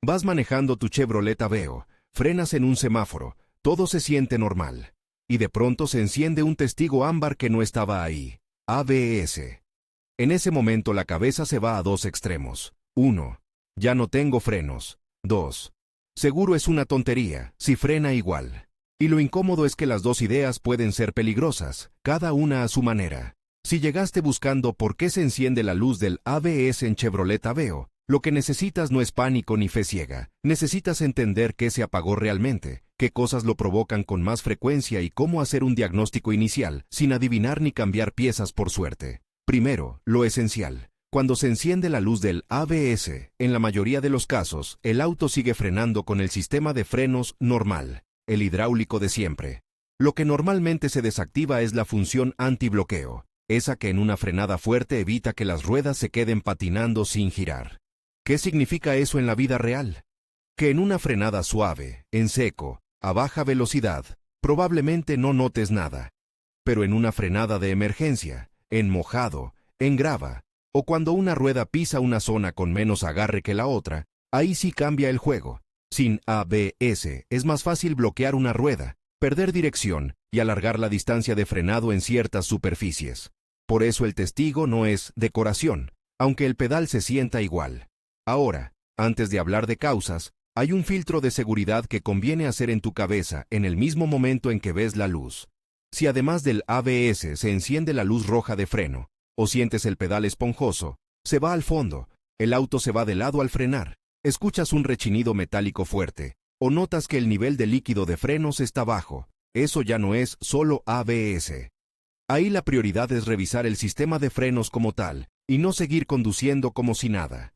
Vas manejando tu Chevrolet Aveo, frenas en un semáforo, todo se siente normal. Y de pronto se enciende un testigo ámbar que no estaba ahí. ABS. En ese momento la cabeza se va a dos extremos. 1. Ya no tengo frenos. 2. Seguro es una tontería, si frena igual. Y lo incómodo es que las dos ideas pueden ser peligrosas, cada una a su manera. Si llegaste buscando por qué se enciende la luz del ABS en Chevrolet Aveo, lo que necesitas no es pánico ni fe ciega. Necesitas entender qué se apagó realmente, qué cosas lo provocan con más frecuencia y cómo hacer un diagnóstico inicial, sin adivinar ni cambiar piezas por suerte. Primero, lo esencial. Cuando se enciende la luz del ABS, en la mayoría de los casos, el auto sigue frenando con el sistema de frenos normal, el hidráulico de siempre. Lo que normalmente se desactiva es la función antibloqueo, esa que en una frenada fuerte evita que las ruedas se queden patinando sin girar. ¿Qué significa eso en la vida real? Que en una frenada suave, en seco, a baja velocidad, probablemente no notes nada. Pero en una frenada de emergencia, en mojado, en grava, o cuando una rueda pisa una zona con menos agarre que la otra, ahí sí cambia el juego. Sin ABS es más fácil bloquear una rueda, perder dirección y alargar la distancia de frenado en ciertas superficies. Por eso el testigo no es decoración, aunque el pedal se sienta igual. Ahora, antes de hablar de causas, hay un filtro de seguridad que conviene hacer en tu cabeza en el mismo momento en que ves la luz. Si además del ABS se enciende la luz roja de freno, o sientes el pedal esponjoso, se va al fondo, el auto se va de lado al frenar, escuchas un rechinido metálico fuerte, o notas que el nivel de líquido de frenos está bajo, eso ya no es solo ABS. Ahí la prioridad es revisar el sistema de frenos como tal, y no seguir conduciendo como si nada.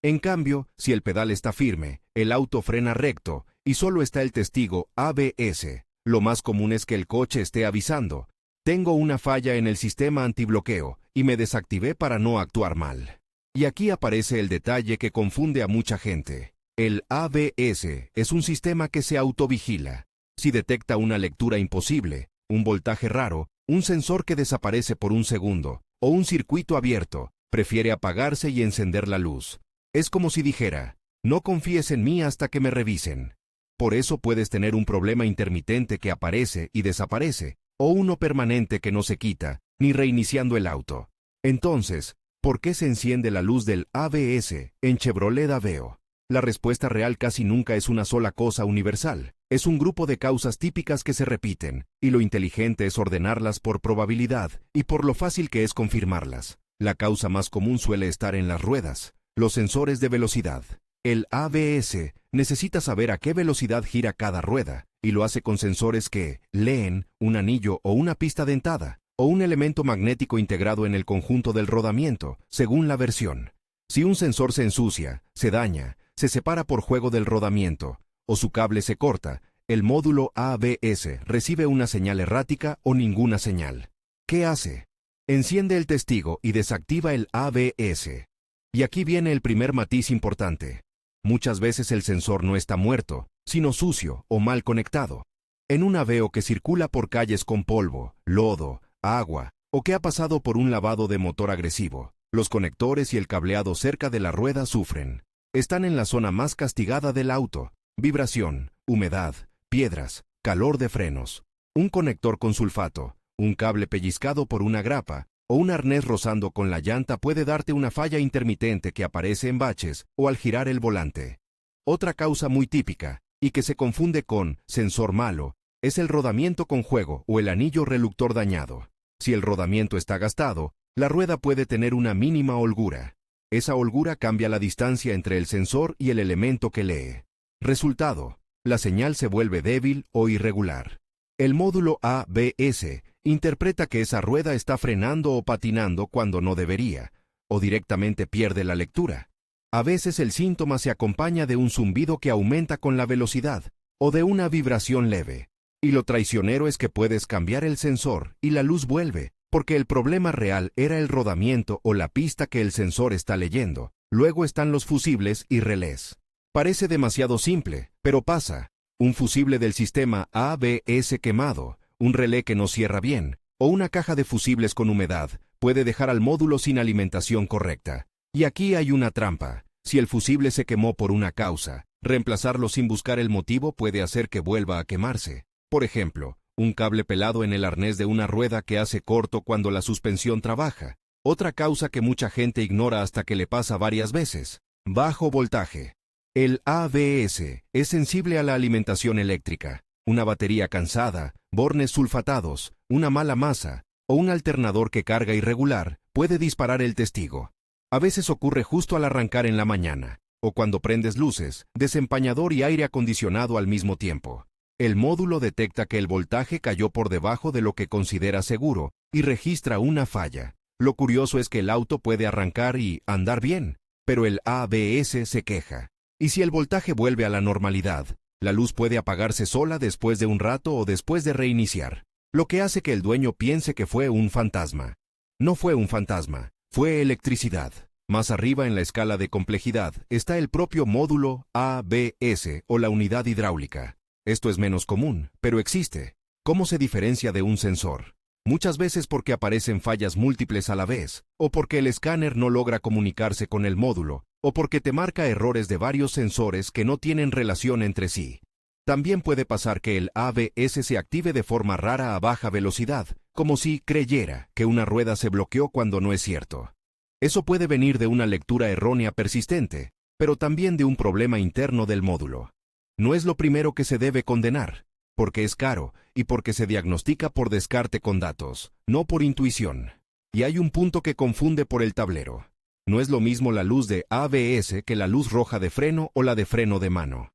En cambio, si el pedal está firme, el auto frena recto, y solo está el testigo ABS, lo más común es que el coche esté avisando: tengo una falla en el sistema antibloqueo, y me desactivé para no actuar mal. Y aquí aparece el detalle que confunde a mucha gente. El ABS es un sistema que se autovigila. Si detecta una lectura imposible, un voltaje raro, un sensor que desaparece por un segundo, o un circuito abierto, prefiere apagarse y encender la luz. Es como si dijera: no confíes en mí hasta que me revisen. Por eso puedes tener un problema intermitente que aparece y desaparece, o uno permanente que no se quita, ni reiniciando el auto. Entonces, ¿por qué se enciende la luz del ABS en Chevrolet Aveo? La respuesta real casi nunca es una sola cosa universal. Es un grupo de causas típicas que se repiten, y lo inteligente es ordenarlas por probabilidad y por lo fácil que es confirmarlas. La causa más común suele estar en las ruedas. Los sensores de velocidad. El ABS necesita saber a qué velocidad gira cada rueda, y lo hace con sensores que leen un anillo o una pista dentada, o un elemento magnético integrado en el conjunto del rodamiento, según la versión. Si un sensor se ensucia, se daña, se separa por juego del rodamiento, o su cable se corta, el módulo ABS recibe una señal errática o ninguna señal. ¿Qué hace? Enciende el testigo y desactiva el ABS. Y aquí viene el primer matiz importante. Muchas veces el sensor no está muerto, sino sucio o mal conectado. En un Aveo que circula por calles con polvo, lodo, agua, o que ha pasado por un lavado de motor agresivo, los conectores y el cableado cerca de la rueda sufren. Están en la zona más castigada del auto: vibración, humedad, piedras, calor de frenos. Un conector con sulfato, un cable pellizcado por una grapa, o un arnés rozando con la llanta puede darte una falla intermitente que aparece en baches o al girar el volante. Otra causa muy típica, y que se confunde con sensor malo, es el rodamiento con juego o el anillo reluctor dañado. Si el rodamiento está gastado, la rueda puede tener una mínima holgura. Esa holgura cambia la distancia entre el sensor y el elemento que lee. Resultado: la señal se vuelve débil o irregular. El módulo ABS interpreta que esa rueda está frenando o patinando cuando no debería, o directamente pierde la lectura. A veces el síntoma se acompaña de un zumbido que aumenta con la velocidad, o de una vibración leve. Y lo traicionero es que puedes cambiar el sensor y la luz vuelve, porque el problema real era el rodamiento o la pista que el sensor está leyendo. Luego están los fusibles y relés. Parece demasiado simple, pero pasa. Un fusible del sistema ABS quemado, un relé que no cierra bien, o una caja de fusibles con humedad, puede dejar al módulo sin alimentación correcta. Y aquí hay una trampa. Si el fusible se quemó por una causa, Reemplazarlo sin buscar el motivo puede hacer que vuelva a quemarse. Por ejemplo, un cable pelado en el arnés de una rueda que hace corto cuando la suspensión trabaja. Otra causa que mucha gente ignora hasta que le pasa varias veces. Bajo voltaje. El ABS es sensible a la alimentación eléctrica. Una batería cansada, bornes sulfatados, una mala masa o un alternador que carga irregular puede disparar el testigo. A veces ocurre justo al arrancar en la mañana, o cuando prendes luces, desempañador y aire acondicionado al mismo tiempo. El módulo detecta que el voltaje cayó por debajo de lo que considera seguro y registra una falla. Lo curioso es que el auto puede arrancar y andar bien, pero el ABS se queja. Y si el voltaje vuelve a la normalidad, la luz puede apagarse sola después de un rato o después de reiniciar, lo que hace que el dueño piense que fue un fantasma. No fue un fantasma, fue electricidad. Más arriba en la escala de complejidad está el propio módulo ABS o la unidad hidráulica. Esto es menos común, pero existe. ¿Cómo se diferencia de un sensor? Muchas veces porque aparecen fallas múltiples a la vez, o porque el escáner no logra comunicarse con el módulo, o porque te marca errores de varios sensores que no tienen relación entre sí. También puede pasar que el ABS se active de forma rara a baja velocidad, como si creyera que una rueda se bloqueó cuando no es cierto. Eso puede venir de una lectura errónea persistente, pero también de un problema interno del módulo. No es lo primero que se debe condenar, porque es caro y porque se diagnostica por descarte con datos, no por intuición. Y hay un punto que confunde por el tablero. No es lo mismo la luz de ABS que la luz roja de freno o la de freno de mano.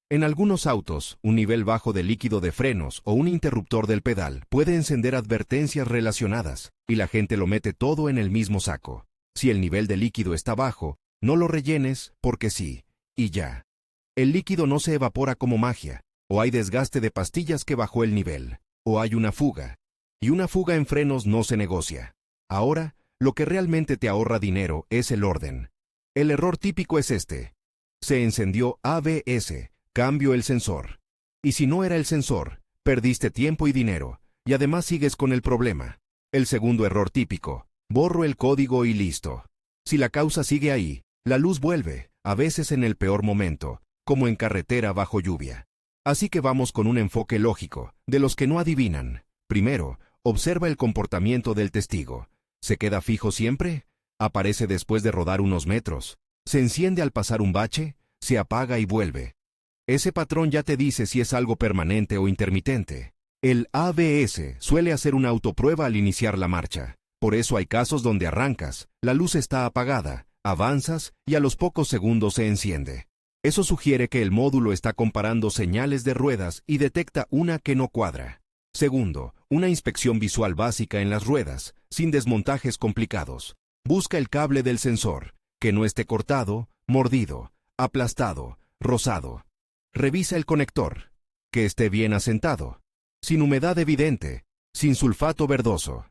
En algunos autos, un nivel bajo de líquido de frenos o un interruptor del pedal puede encender advertencias relacionadas, y la gente lo mete todo en el mismo saco. Si el nivel de líquido está bajo, no lo rellenes porque sí, y ya. El líquido no se evapora como magia, o hay desgaste de pastillas que bajó el nivel, o hay una fuga. Y una fuga en frenos no se negocia. Ahora, lo que realmente te ahorra dinero es el orden. El error típico es este. Se encendió ABS, cambio el sensor. Y si no era el sensor, perdiste tiempo y dinero, y además sigues con el problema. El segundo error típico. Borro el código y listo. Si la causa sigue ahí, la luz vuelve, a veces en el peor momento, como en carretera bajo lluvia. Así que vamos con un enfoque lógico, de los que no adivinan. Primero, observa el comportamiento del testigo. ¿Se queda fijo siempre? ¿Aparece después de rodar unos metros? ¿Se enciende al pasar un bache? ¿Se apaga y vuelve? Ese patrón ya te dice si es algo permanente o intermitente. El ABS suele hacer una autoprueba al iniciar la marcha. Por eso hay casos donde arrancas, la luz está apagada, avanzas y a los pocos segundos se enciende. Eso sugiere que el módulo está comparando señales de ruedas y detecta una que no cuadra. Segundo, una inspección visual básica en las ruedas, sin desmontajes complicados. Busca el cable del sensor, que no esté cortado, mordido, aplastado, rozado. Revisa el conector, que esté bien asentado, sin humedad evidente, sin sulfato verdoso.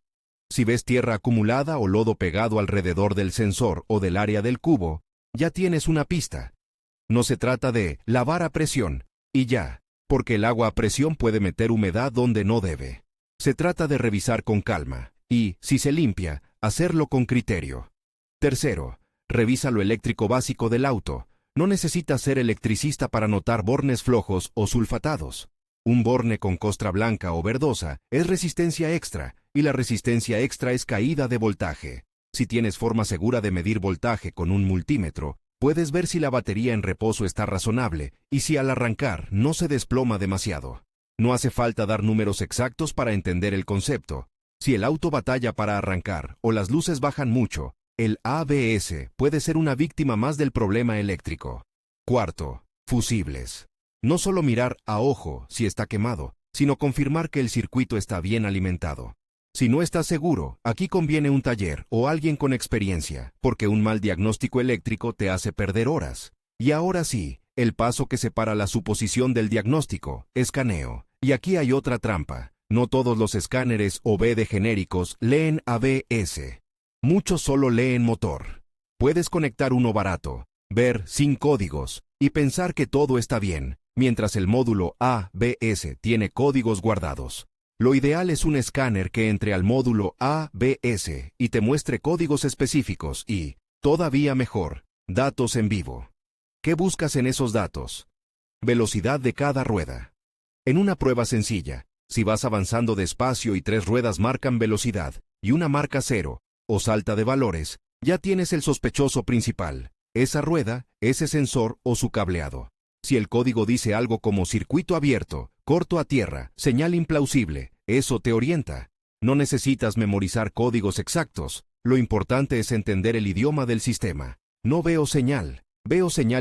Si ves tierra acumulada o lodo pegado alrededor del sensor o del área del cubo, ya tienes una pista. No se trata de lavar a presión, y ya, porque el agua a presión puede meter humedad donde no debe. Se trata de revisar con calma, y, si se limpia, hacerlo con criterio. Tercero, revisa lo eléctrico básico del auto. No necesitas ser electricista para notar bornes flojos o sulfatados. Un borne con costra blanca o verdosa es resistencia extra, y la resistencia extra es caída de voltaje. Si tienes forma segura de medir voltaje con un multímetro, puedes ver si la batería en reposo está razonable y si al arrancar no se desploma demasiado. No hace falta dar números exactos para entender el concepto. Si el auto batalla para arrancar o las luces bajan mucho, el ABS puede ser una víctima más del problema eléctrico. Cuarto, fusibles. No solo mirar a ojo si está quemado, sino confirmar que el circuito está bien alimentado. Si no estás seguro, aquí conviene un taller o alguien con experiencia, porque un mal diagnóstico eléctrico te hace perder horas. Y ahora sí, el paso que separa la suposición del diagnóstico, escaneo. Y aquí hay otra trampa. No todos los escáneres OBD genéricos leen ABS. Muchos solo leen motor. Puedes conectar uno barato, ver sin códigos, y pensar que todo está bien, mientras el módulo ABS tiene códigos guardados. Lo ideal es un escáner que entre al módulo ABS y te muestre códigos específicos y, todavía mejor, datos en vivo. ¿Qué buscas en esos datos? Velocidad de cada rueda. En una prueba sencilla, si vas avanzando despacio y 3 ruedas marcan velocidad y una marca 0, o salta de valores, ya tienes el sospechoso principal, esa rueda, ese sensor o su cableado. Si el código dice algo como circuito abierto, corto a tierra, señal implausible, eso te orienta. No necesitas memorizar códigos exactos, lo importante es entender el idioma del sistema. No veo señal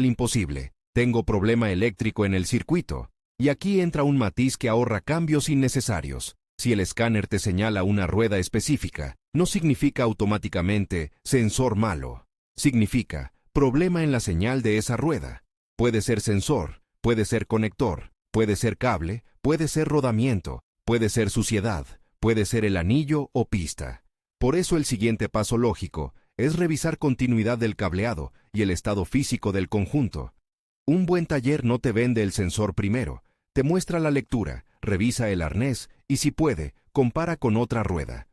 imposible, tengo problema eléctrico en el circuito. Y aquí entra un matiz que ahorra cambios innecesarios. Si el escáner te señala una rueda específica, no significa automáticamente sensor malo. Significa problema en la señal de esa rueda. Puede ser sensor, puede ser conector, puede ser cable, puede ser rodamiento, puede ser suciedad, puede ser el anillo o pista. Por eso el siguiente paso lógico es revisar continuidad del cableado y el estado físico del conjunto. Un buen taller no te vende el sensor primero, te muestra la lectura, revisa el arnés y si puede, compara con otra rueda.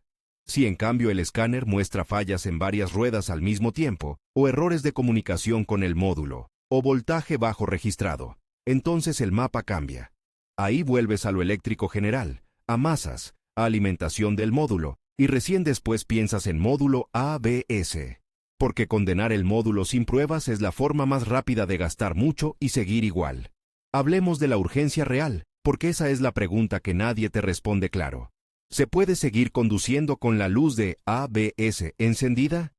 Si en cambio el escáner muestra fallas en varias ruedas al mismo tiempo, o errores de comunicación con el módulo, o voltaje bajo registrado, entonces el mapa cambia. Ahí vuelves a lo eléctrico general, a masas, a alimentación del módulo, y recién después piensas en módulo ABS. Porque condenar el módulo sin pruebas es la forma más rápida de gastar mucho y seguir igual. Hablemos de la urgencia real, porque esa es la pregunta que nadie te responde claro. ¿Se puede seguir conduciendo con la luz de ABS encendida?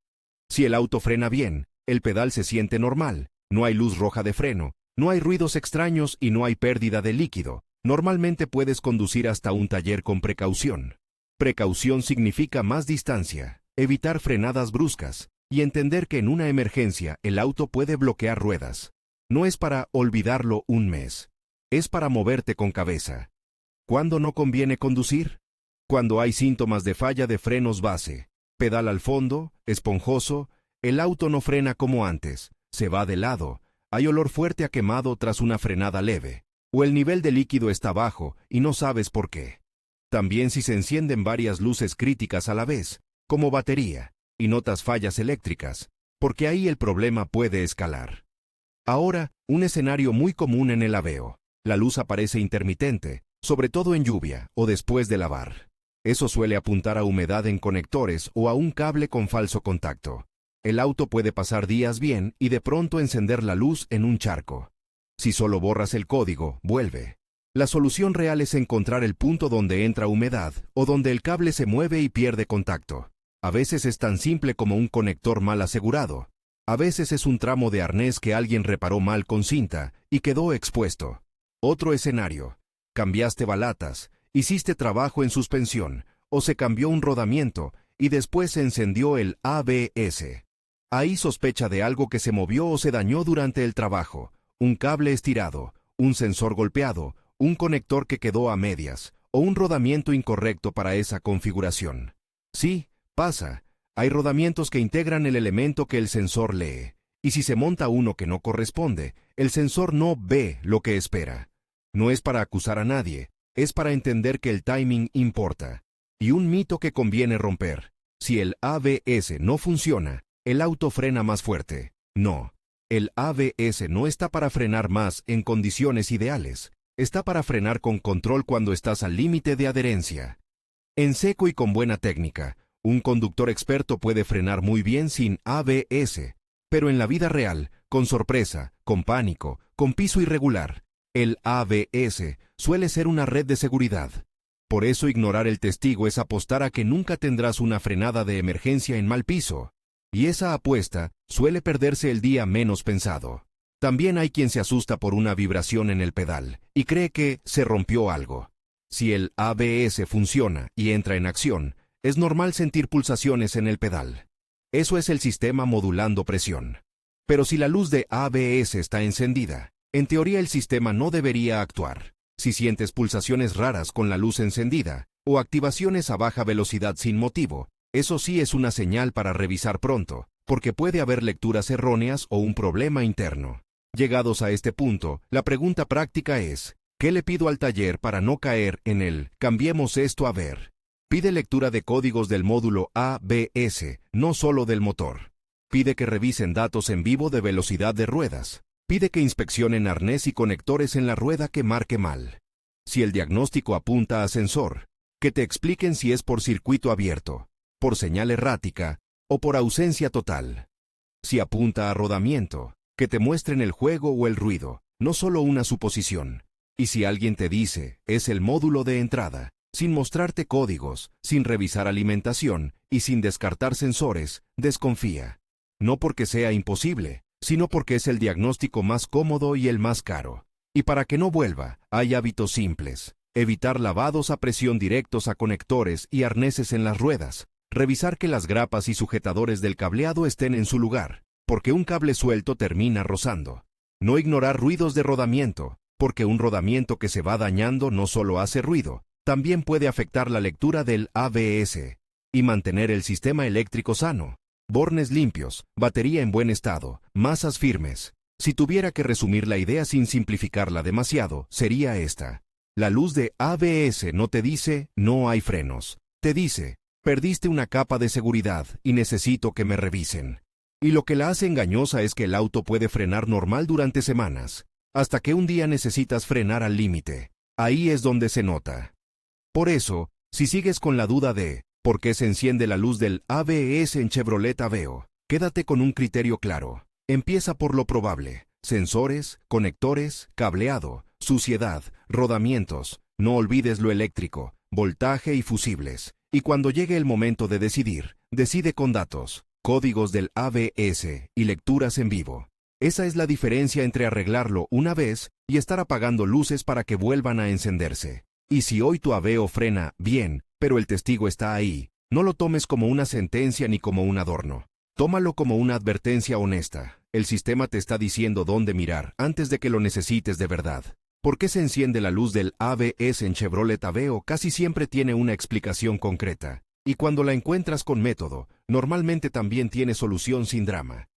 Si el auto frena bien, el pedal se siente normal, no hay luz roja de freno, no hay ruidos extraños y no hay pérdida de líquido, normalmente puedes conducir hasta un taller con precaución. Precaución significa más distancia, evitar frenadas bruscas, y entender que en una emergencia el auto puede bloquear ruedas. No es para olvidarlo un mes. Es para moverte con cabeza. ¿Cuándo no conviene conducir? Cuando hay síntomas de falla de frenos base, pedal al fondo, esponjoso, el auto no frena como antes, se va de lado, hay olor fuerte a quemado tras una frenada leve, o el nivel de líquido está bajo y no sabes por qué. También si se encienden varias luces críticas a la vez, como batería, y notas fallas eléctricas, porque ahí el problema puede escalar. Ahora, un escenario muy común en el aveo. La luz aparece intermitente, sobre todo en lluvia o después de lavar. Eso suele apuntar a humedad en conectores o a un cable con falso contacto. El auto puede pasar días bien y de pronto encender la luz en un charco. Si solo borras el código, vuelve. La solución real es encontrar el punto donde entra humedad o donde el cable se mueve y pierde contacto. A veces es tan simple como un conector mal asegurado. A veces es un tramo de arnés que alguien reparó mal con cinta y quedó expuesto. Otro escenario. Cambiaste balatas, hiciste trabajo en suspensión, o se cambió un rodamiento y después se encendió el ABS. Ahí sospecha de algo que se movió o se dañó durante el trabajo. Un cable estirado, un sensor golpeado, un conector que quedó a medias, o un rodamiento incorrecto para esa configuración. Sí, pasa. Hay rodamientos que integran el elemento que el sensor lee, y si se monta uno que no corresponde, el sensor no ve lo que espera. No es para acusar a nadie, es para entender que el timing importa. Y un mito que conviene romper. Si el ABS no funciona, el auto frena más fuerte. No. El ABS no está para frenar más en condiciones ideales. Está para frenar con control cuando estás al límite de adherencia. En seco y con buena técnica, un conductor experto puede frenar muy bien sin ABS, pero en la vida real, con sorpresa, con pánico, con piso irregular, el ABS suele ser una red de seguridad. Por eso ignorar el testigo es apostar a que nunca tendrás una frenada de emergencia en mal piso. Y esa apuesta suele perderse el día menos pensado. También hay quien se asusta por una vibración en el pedal y cree que se rompió algo. Si el ABS funciona y entra en acción, es normal sentir pulsaciones en el pedal. Eso es el sistema modulando presión. Pero si la luz de ABS está encendida, en teoría el sistema no debería actuar. Si sientes pulsaciones raras con la luz encendida, o activaciones a baja velocidad sin motivo, eso sí es una señal para revisar pronto, porque puede haber lecturas erróneas o un problema interno. Llegados a este punto, la pregunta práctica es, ¿qué le pido al taller para no caer en el cambiemos esto a ver? Pide lectura de códigos del módulo ABS, no solo del motor. Pide que revisen datos en vivo de velocidad de ruedas. Pide que inspeccionen arnés y conectores en la rueda que marque mal. Si el diagnóstico apunta a sensor, que te expliquen si es por circuito abierto, por señal errática o por ausencia total. Si apunta a rodamiento, que te muestren el juego o el ruido, no solo una suposición. Y si alguien te dice, es el módulo de entrada, sin mostrarte códigos, sin revisar alimentación y sin descartar sensores, desconfía. No porque sea imposible, sino porque es el diagnóstico más cómodo y el más caro. Y para que no vuelva, hay hábitos simples. Evitar lavados a presión directos a conectores y arneses en las ruedas. Revisar que las grapas y sujetadores del cableado estén en su lugar, porque un cable suelto termina rozando. No ignorar ruidos de rodamiento, porque un rodamiento que se va dañando no solo hace ruido, también puede afectar la lectura del ABS. Y mantener el sistema eléctrico sano. Bornes limpios, batería en buen estado, masas firmes. Si tuviera que resumir la idea sin simplificarla demasiado, sería esta. La luz de ABS no te dice, no hay frenos. Te dice, perdiste una capa de seguridad y necesito que me revisen. Y lo que la hace engañosa es que el auto puede frenar normal durante semanas, hasta que un día necesitas frenar al límite. Ahí es donde se nota. Por eso, si sigues con la duda de ¿por qué se enciende la luz del ABS en Chevrolet Aveo? Quédate con un criterio claro. Empieza por lo probable. Sensores, conectores, cableado, suciedad, rodamientos. No olvides lo eléctrico, voltaje y fusibles. Y cuando llegue el momento de decidir, decide con datos, códigos del ABS y lecturas en vivo. Esa es la diferencia entre arreglarlo una vez y estar apagando luces para que vuelvan a encenderse. Y si hoy tu Aveo frena bien, pero el testigo está ahí, no lo tomes como una sentencia ni como un adorno. Tómalo como una advertencia honesta. El sistema te está diciendo dónde mirar antes de que lo necesites de verdad. ¿Por qué se enciende la luz del ABS en Chevrolet Aveo? Casi siempre tiene una explicación concreta. Y cuando la encuentras con método, normalmente también tiene solución sin drama.